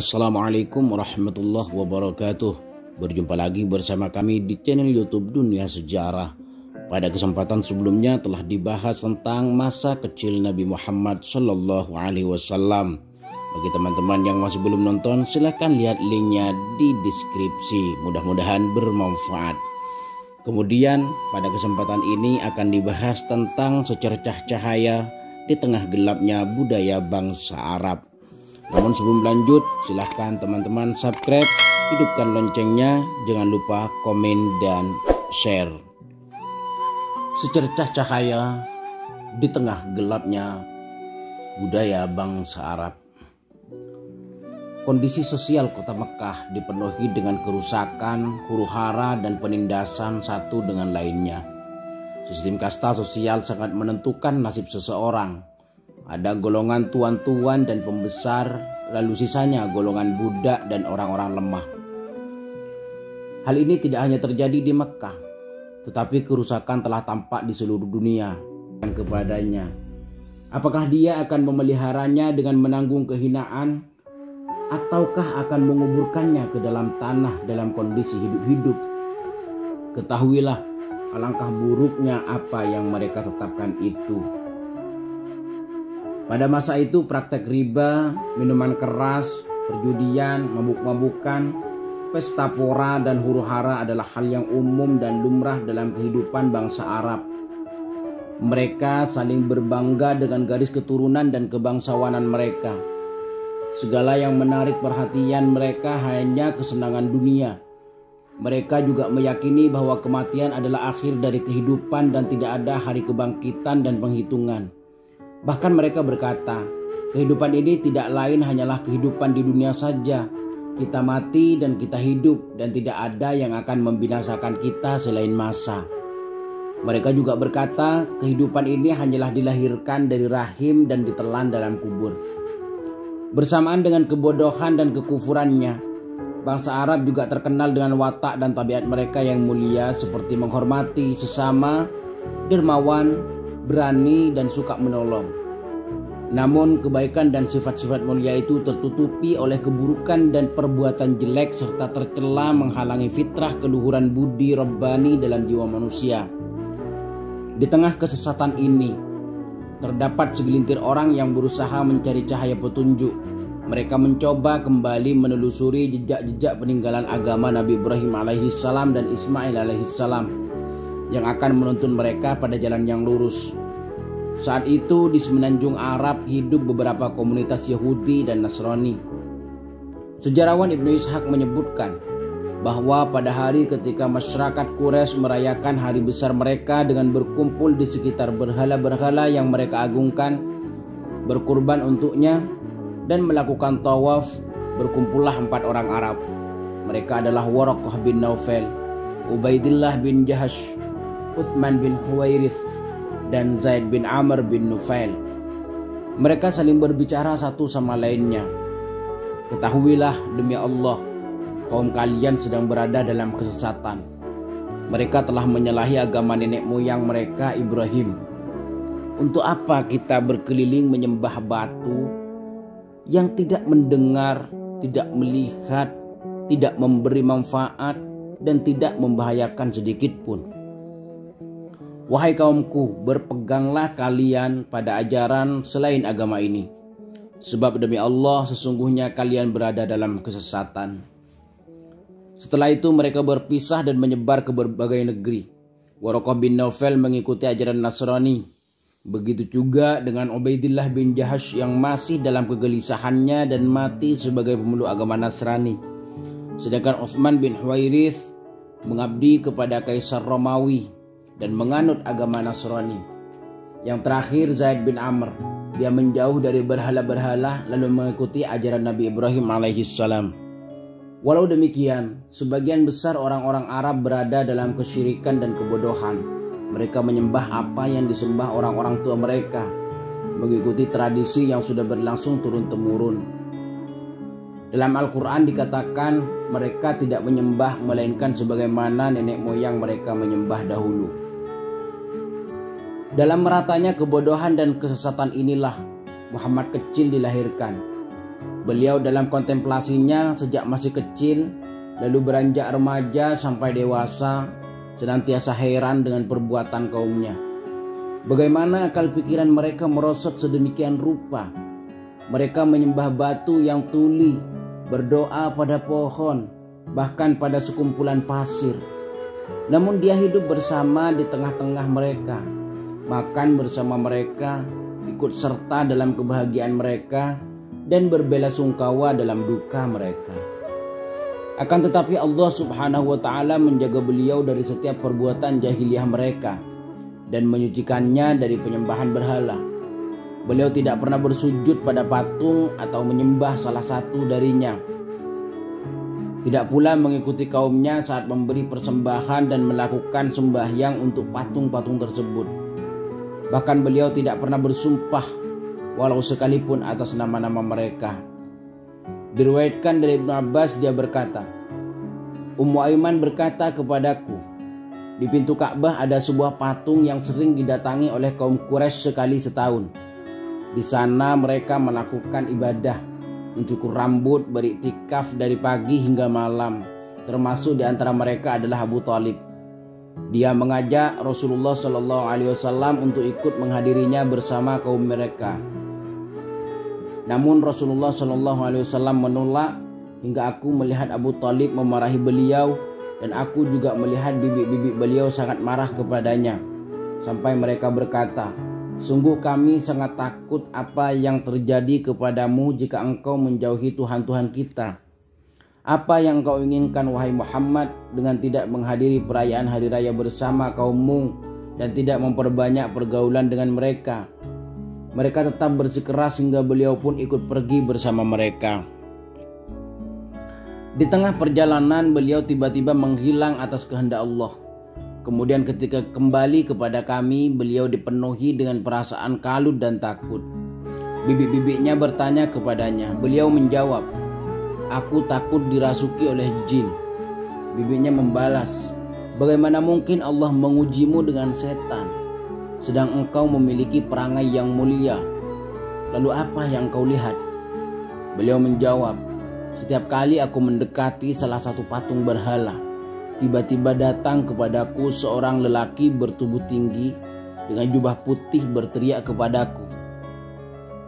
Assalamualaikum warahmatullahi wabarakatuh. Berjumpa lagi bersama kami di channel YouTube Dunia Sejarah. Pada kesempatan sebelumnya telah dibahas tentang masa kecil Nabi Muhammad Sallallahu Alaihi Wasallam. Bagi teman-teman yang masih belum nonton, silahkan lihat linknya di deskripsi. Mudah-mudahan bermanfaat. Kemudian pada kesempatan ini akan dibahas tentang secercah cahaya di tengah gelapnya budaya bangsa Arab. Namun sebelum lanjut, silahkan teman-teman subscribe, hidupkan loncengnya, jangan lupa komen dan share. Secercah cahaya di tengah gelapnya budaya bangsa Arab. Kondisi sosial kota Mekah dipenuhi dengan kerusakan, huru-hara dan penindasan satu dengan lainnya. Sistem kasta sosial sangat menentukan nasib seseorang. Ada golongan tuan-tuan dan pembesar, lalu sisanya golongan budak dan orang-orang lemah. Hal ini tidak hanya terjadi di Mekah, tetapi kerusakan telah tampak di seluruh dunia. Dan kepadanya, apakah dia akan memeliharanya dengan menanggung kehinaan, ataukah akan menguburkannya ke dalam tanah dalam kondisi hidup-hidup? Ketahuilah alangkah buruknya apa yang mereka tetapkan itu. Pada masa itu praktek riba, minuman keras, perjudian, mabuk-mabukan, pesta pora dan huru-hara adalah hal yang umum dan lumrah dalam kehidupan bangsa Arab. Mereka saling berbangga dengan garis keturunan dan kebangsawanan mereka. Segala yang menarik perhatian mereka hanya kesenangan dunia. Mereka juga meyakini bahwa kematian adalah akhir dari kehidupan dan tidak ada hari kebangkitan dan penghitungan. Bahkan mereka berkata, kehidupan ini tidak lain hanyalah kehidupan di dunia saja. Kita mati dan kita hidup, dan tidak ada yang akan membinasakan kita selain masa. Mereka juga berkata, kehidupan ini hanyalah dilahirkan dari rahim dan ditelan dalam kubur. Bersamaan dengan kebodohan dan kekufurannya, bangsa Arab juga terkenal dengan watak dan tabiat mereka yang mulia seperti menghormati sesama, dermawan, berani dan suka menolong. Namun kebaikan dan sifat-sifat mulia itu tertutupi oleh keburukan dan perbuatan jelek serta tercela menghalangi fitrah keluhuran budi Rabbani dalam jiwa manusia. Di tengah kesesatan ini, terdapat segelintir orang yang berusaha mencari cahaya petunjuk. Mereka mencoba kembali menelusuri jejak-jejak peninggalan agama Nabi Ibrahim alaihissalam dan Ismail alaihissalam yang akan menuntun mereka pada jalan yang lurus. Saat itu di semenanjung Arab hidup beberapa komunitas Yahudi dan Nasrani. Sejarawan Ibnu Ishaq menyebutkan bahwa pada hari ketika masyarakat Quraisy merayakan hari besar mereka dengan berkumpul di sekitar berhala-berhala yang mereka agungkan, berkurban untuknya, dan melakukan tawaf, berkumpullah 4 orang Arab. Mereka adalah Waraqah bin Naufal, Ubaidillah bin Jahash, Uthman bin Huwairith, dan Zaid bin Amr bin Nufail. Mereka saling berbicara satu sama lainnya. Ketahuilah demi Allah, kaum kalian sedang berada dalam kesesatan. Mereka telah menyalahi agama nenek moyang mereka Ibrahim. Untuk apa kita berkeliling menyembah batu yang tidak mendengar, tidak melihat, tidak memberi manfaat, dan tidak membahayakan sedikit pun? Wahai kaumku, berpeganglah kalian pada ajaran selain agama ini. Sebab demi Allah, sesungguhnya kalian berada dalam kesesatan. Setelah itu mereka berpisah dan menyebar ke berbagai negeri. Waraqah bin Naufal mengikuti ajaran Nasrani. Begitu juga dengan Ubaidillah bin Jahash yang masih dalam kegelisahannya dan mati sebagai pemeluk agama Nasrani. Sedangkan Uthman bin Huwairith mengabdi kepada Kaisar Romawi dan menganut agama Nasrani. Yang terakhir Zaid bin Amr, dia menjauh dari berhala-berhala lalu mengikuti ajaran Nabi Ibrahim alaihissalam. Walau demikian, sebagian besar orang-orang Arab berada dalam kesyirikan dan kebodohan. Mereka menyembah apa yang disembah orang-orang tua mereka, mengikuti tradisi yang sudah berlangsung turun-temurun. Dalam Al-Quran dikatakan mereka tidak menyembah melainkan sebagaimana nenek moyang mereka menyembah dahulu. Dalam meratanya kebodohan dan kesesatan inilah Muhammad kecil dilahirkan. Beliau dalam kontemplasinya sejak masih kecil, lalu beranjak remaja sampai dewasa, senantiasa heran dengan perbuatan kaumnya. Bagaimana akal pikiran mereka merosot sedemikian rupa. Mereka menyembah batu yang tuli, berdoa pada pohon, bahkan pada sekumpulan pasir. Namun dia hidup bersama di tengah-tengah mereka, makan bersama mereka, ikut serta dalam kebahagiaan mereka, dan berbelasungkawa dalam duka mereka. Akan tetapi Allah Subhanahu wa Ta'ala menjaga beliau dari setiap perbuatan jahiliyah mereka dan menyucikannya dari penyembahan berhala. Beliau tidak pernah bersujud pada patung atau menyembah salah satu darinya. Tidak pula mengikuti kaumnya saat memberi persembahan dan melakukan sembahyang untuk patung-patung tersebut. Bahkan beliau tidak pernah bersumpah walau sekalipun atas nama-nama mereka. Diriwayatkan dari Ibnu Abbas, dia berkata, Ummu Aiman berkata kepadaku, di pintu Ka'bah ada sebuah patung yang sering didatangi oleh kaum Quraisy sekali setahun. Di sana mereka melakukan ibadah, mencukur rambut, beriktikaf dari pagi hingga malam. Termasuk di antara mereka adalah Abu Thalib. Dia mengajak Rasulullah SAW untuk ikut menghadirinya bersama kaum mereka. Namun Rasulullah SAW menolak hingga aku melihat Abu Thalib memarahi beliau, dan aku juga melihat bibi-bibi beliau sangat marah kepadanya. Sampai mereka berkata, sungguh kami sangat takut apa yang terjadi kepadamu jika engkau menjauhi Tuhan-Tuhan kita. Apa yang engkau inginkan wahai Muhammad dengan tidak menghadiri perayaan hari raya bersama kaummu dan tidak memperbanyak pergaulan dengan mereka? Mereka tetap bersikeras hingga beliau pun ikut pergi bersama mereka. Di tengah perjalanan beliau tiba-tiba menghilang atas kehendak Allah. Kemudian ketika kembali kepada kami, beliau dipenuhi dengan perasaan kalut dan takut. Bibi-bibinya bertanya kepadanya. Beliau menjawab, aku takut dirasuki oleh jin. Bibinya membalas, bagaimana mungkin Allah mengujimu dengan setan, sedang engkau memiliki perangai yang mulia? Lalu apa yang engkau lihat? Beliau menjawab, setiap kali aku mendekati salah satu patung berhala, tiba-tiba datang kepadaku seorang lelaki bertubuh tinggi dengan jubah putih berteriak kepadaku,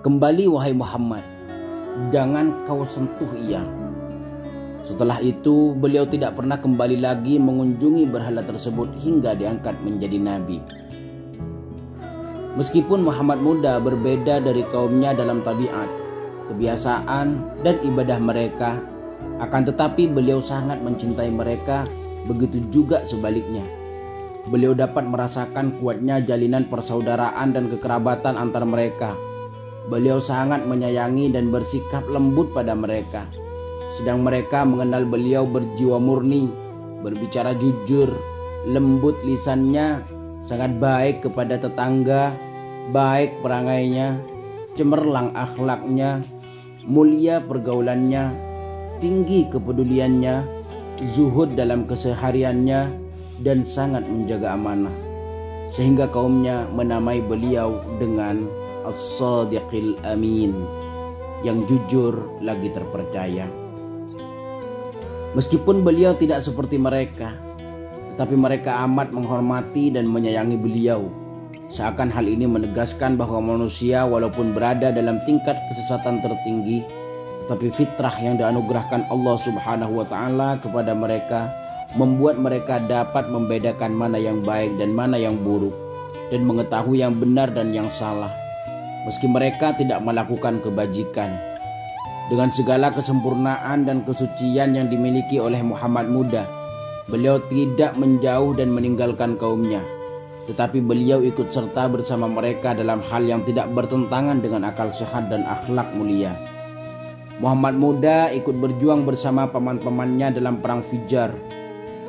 kembali wahai Muhammad, jangan kau sentuh ia. Setelah itu beliau tidak pernah kembali lagi mengunjungi berhala tersebut hingga diangkat menjadi nabi. Meskipun Muhammad muda berbeda dari kaumnya dalam tabiat, kebiasaan, dan ibadah mereka, akan tetapi beliau sangat mencintai mereka, begitu juga sebaliknya. Beliau dapat merasakan kuatnya jalinan persaudaraan dan kekerabatan antar mereka. Beliau sangat menyayangi dan bersikap lembut pada mereka, sedang mereka mengenal beliau berjiwa murni, berbicara jujur, lembut lisannya, sangat baik kepada tetangga, baik perangainya, cemerlang akhlaknya, mulia pergaulannya, tinggi kepeduliannya, zuhud dalam kesehariannya, dan sangat menjaga amanah. Sehingga kaumnya menamai beliau dengan As-Sadiqil Amin, yang jujur lagi terpercaya. Meskipun beliau tidak seperti mereka, tetapi mereka amat menghormati dan menyayangi beliau. Seakan hal ini menegaskan bahwa manusia walaupun berada dalam tingkat kesesatan tertinggi, tetapi fitrah yang dianugerahkan Allah Subhanahu wa Ta'ala kepada mereka membuat mereka dapat membedakan mana yang baik dan mana yang buruk, dan mengetahui yang benar dan yang salah, meski mereka tidak melakukan kebajikan. Dengan segala kesempurnaan dan kesucian yang dimiliki oleh Muhammad muda, beliau tidak menjauh dan meninggalkan kaumnya, tetapi beliau ikut serta bersama mereka dalam hal yang tidak bertentangan dengan akal sehat dan akhlak mulia. Muhammad muda ikut berjuang bersama paman-pamannya dalam perang Fijar.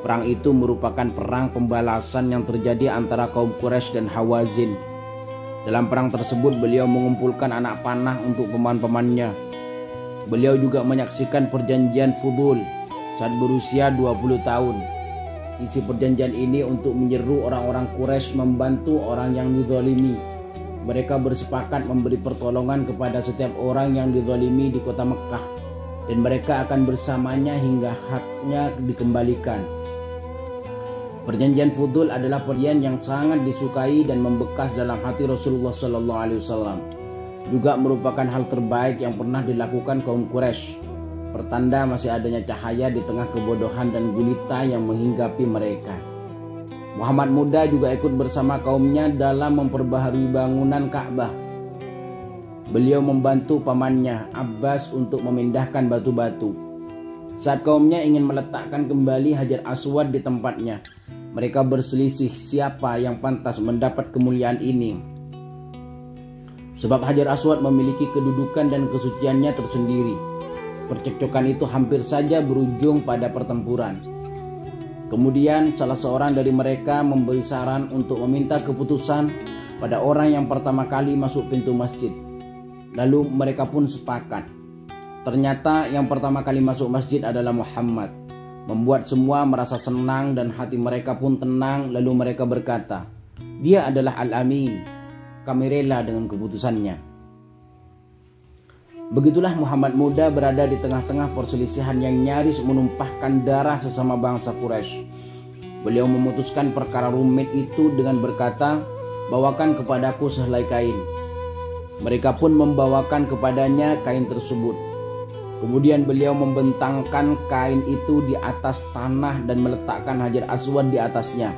Perang itu merupakan perang pembalasan yang terjadi antara kaum Quraisy dan Hawazin. Dalam perang tersebut beliau mengumpulkan anak panah untuk paman-pamannya. Beliau juga menyaksikan perjanjian Fudul saat berusia 20 tahun. Isi perjanjian ini untuk menyeru orang-orang Quraisy membantu orang yang dizalimi. mereka bersepakat memberi pertolongan kepada setiap orang yang dizalimi di kota Mekah, dan mereka akan bersamanya hingga haknya dikembalikan. Perjanjian Fudul adalah perjanjian yang sangat disukai dan membekas dalam hati Rasulullah SAW. Juga merupakan hal terbaik yang pernah dilakukan kaum Quraisy, pertanda masih adanya cahaya di tengah kebodohan dan gulita yang menghinggapi mereka. Muhammad muda juga ikut bersama kaumnya dalam memperbaharui bangunan Ka'bah. Beliau membantu pamannya Abbas untuk memindahkan batu-batu. Saat kaumnya ingin meletakkan kembali Hajar Aswad di tempatnya, mereka berselisih siapa yang pantas mendapat kemuliaan ini. Sebab Hajar Aswad memiliki kedudukan dan kesuciannya tersendiri. Percekcokan itu hampir saja berujung pada pertempuran. Kemudian salah seorang dari mereka memberi saran untuk meminta keputusan pada orang yang pertama kali masuk pintu masjid. Lalu mereka pun sepakat. Ternyata yang pertama kali masuk masjid adalah Muhammad. Membuat semua merasa senang dan hati mereka pun tenang. Lalu mereka berkata, "Dia adalah Al-Amin. Kami rela dengan keputusannya." Begitulah Muhammad muda berada di tengah-tengah perselisihan yang nyaris menumpahkan darah sesama bangsa Quraisy. Beliau memutuskan perkara rumit itu dengan berkata, "Bawakan kepadaku sehelai kain." Mereka pun membawakan kepadanya kain tersebut. Kemudian beliau membentangkan kain itu di atas tanah dan meletakkan Hajar Aswad di atasnya.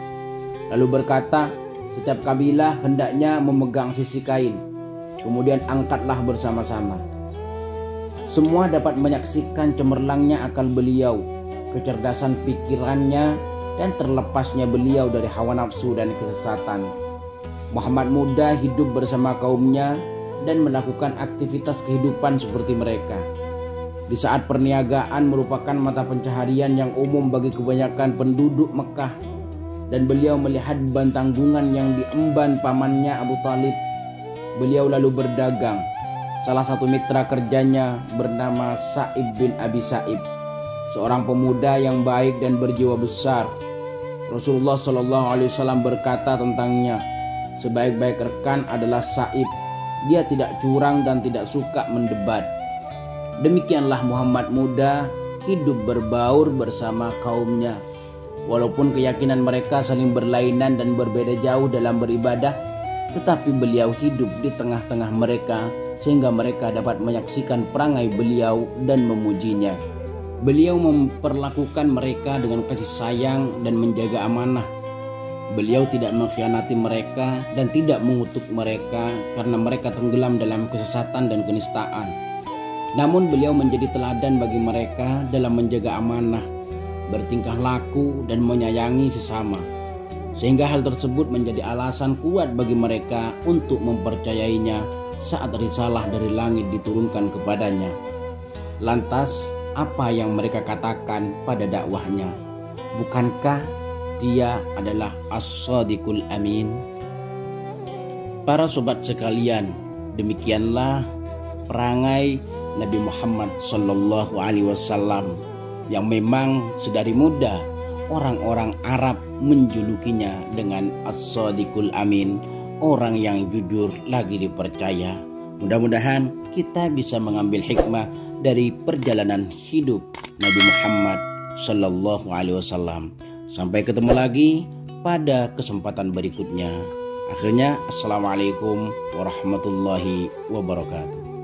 Lalu berkata, "Setiap kabilah hendaknya memegang sisi kain. Kemudian angkatlah bersama-sama." Semua dapat menyaksikan cemerlangnya akal beliau, kecerdasan pikirannya, dan terlepasnya beliau dari hawa nafsu dan kesesatan. Muhammad muda hidup bersama kaumnya dan melakukan aktivitas kehidupan seperti mereka. Di saat perniagaan merupakan mata pencaharian yang umum bagi kebanyakan penduduk Mekah, dan beliau melihat beban tanggungan yang diemban pamannya Abu Talib, beliau lalu berdagang. Salah satu mitra kerjanya bernama Sa'ib bin Abi Sa'ib, seorang pemuda yang baik dan berjiwa besar. Rasulullah SAW berkata tentangnya, "Sebaik-baik rekan adalah Sa'ib. Dia tidak curang dan tidak suka mendebat." Demikianlah Muhammad muda hidup berbaur bersama kaumnya. Walaupun keyakinan mereka saling berlainan dan berbeda jauh dalam beribadah, tetapi beliau hidup di tengah-tengah mereka sehingga mereka dapat menyaksikan perangai beliau dan memujinya. Beliau memperlakukan mereka dengan kasih sayang dan menjaga amanah. Beliau tidak mengkhianati mereka dan tidak mengutuk mereka karena mereka tenggelam dalam kesesatan dan kenistaan. Namun beliau menjadi teladan bagi mereka dalam menjaga amanah, bertingkah laku dan menyayangi sesama. Sehingga hal tersebut menjadi alasan kuat bagi mereka untuk mempercayainya saat risalah dari langit diturunkan kepadanya. Lantas, apa yang mereka katakan pada dakwahnya? Bukankah dia adalah As-Sadiqul Amin? Para sobat sekalian, demikianlah perangai Nabi Muhammad SAW yang memang sedari muda orang-orang Arab menjulukinya dengan As-Sadiqul Amin, orang yang jujur lagi dipercaya. Mudah-mudahan kita bisa mengambil hikmah dari perjalanan hidup Nabi Muhammad SAW. Sampai ketemu lagi pada kesempatan berikutnya. Akhirnya, Assalamualaikum warahmatullahi wabarakatuh.